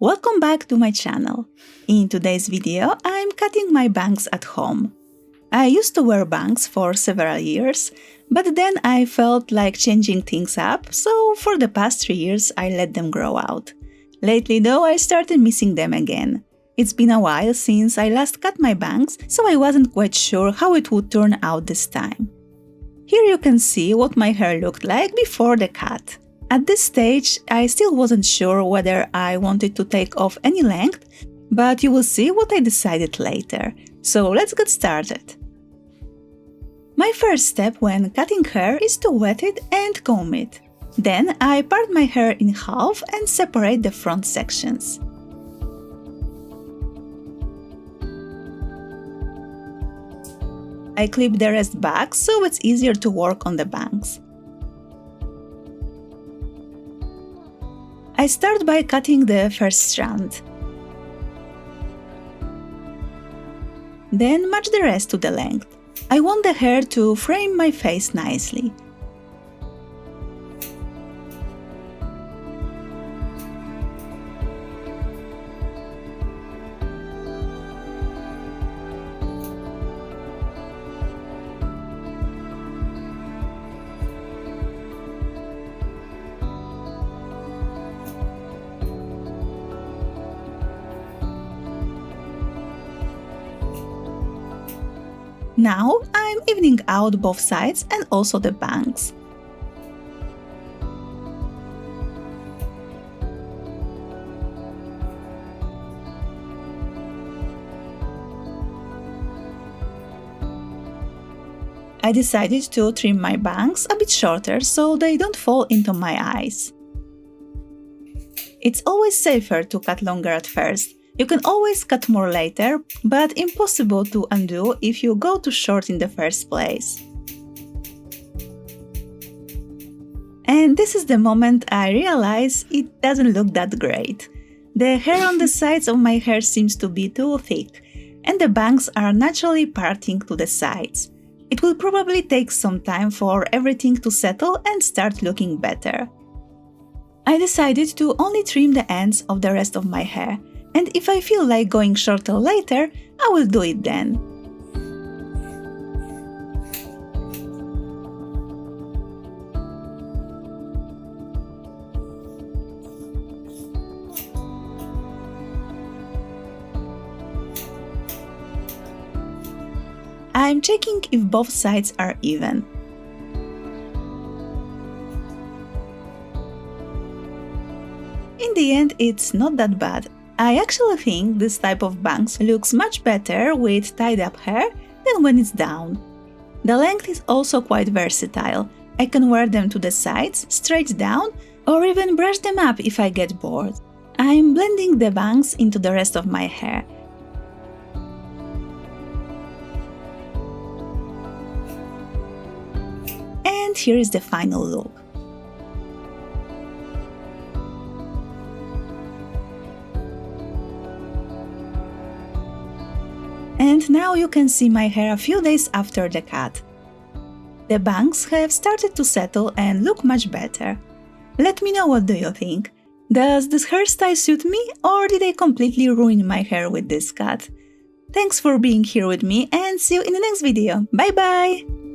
Welcome back to my channel. In today's video, I'm cutting my bangs at home. I used to wear bangs for several years, but then I felt like changing things up, so for the past 3 years I let them grow out. Lately though, I started missing them again. It's been a while since I last cut my bangs, so I wasn't quite sure how it would turn out this time. Here you can see what my hair looked like before the cut. At this stage, I still wasn't sure whether I wanted to take off any length, but you will see what I decided later. So let's get started. My first step when cutting hair is to wet it and comb it. Then I part my hair in half and separate the front sections. I clip the rest back so it's easier to work on the bangs. I start by cutting the first strand. Then match the rest to the length. I want the hair to frame my face nicely. Now I'm evening out both sides and also the bangs. I decided to trim my bangs a bit shorter so they don't fall into my eyes. It's always safer to cut longer at first. You can always cut more later, but impossible to undo if you go too short in the first place. And this is the moment I realize it doesn't look that great. The hair on the sides of my hair seems to be too thick, and the bangs are naturally parting to the sides. It will probably take some time for everything to settle and start looking better. I decided to only trim the ends of the rest of my hair. And if I feel like going shorter later, I will do it then. I'm checking if both sides are even. In the end, it's not that bad. I actually think this type of bangs looks much better with tied up hair than when it's down. The length is also quite versatile. I can wear them to the sides, straight down, or even brush them up if I get bored. I'm blending the bangs into the rest of my hair. And here is the final look. And now you can see my hair a few days after the cut. The bangs have started to settle and look much better. Let me know what do you think. Does this hairstyle suit me, or did I completely ruin my hair with this cut? Thanks for being here with me and see you in the next video. Bye bye!